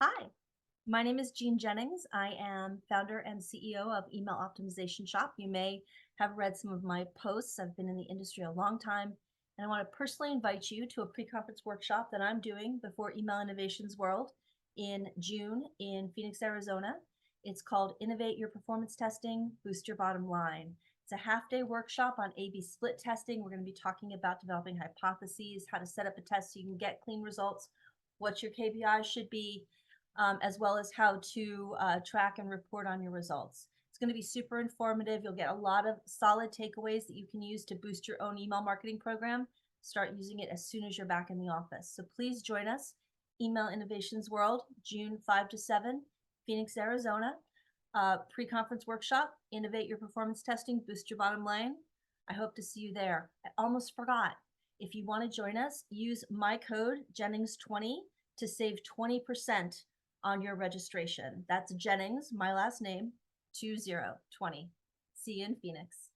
Hi, my name is Jean Jennings. I am founder and CEO of Email Optimization Shop. You may have read some of my posts. I've been in the industry a long time, and I want to personally invite you to a pre-conference workshop that I'm doing before Email Innovations World in June in Phoenix, Arizona. It's called Innovate Your Performance Testing, Boost Your Bottom Line. It's a half-day workshop on A/B split testing. We're going to be talking about developing hypotheses, how to set up a test so you can get clean results, what your KPIs should be, as well as how to track and report on your results. It's going to be super informative. You'll get a lot of solid takeaways that you can use to boost your own email marketing program. Start using it as soon as you're back in the office. So please join us. Email Innovations World, June 5 to 7, Phoenix, Arizona. Pre-conference workshop, Innovate Your Performance Testing, Boost Your Bottom Line. I hope to see you there. I almost forgot. If you want to join us, use my code Jennings20 to save 20% on your registration. That's Jennings, my last name, 2020. See you in Phoenix.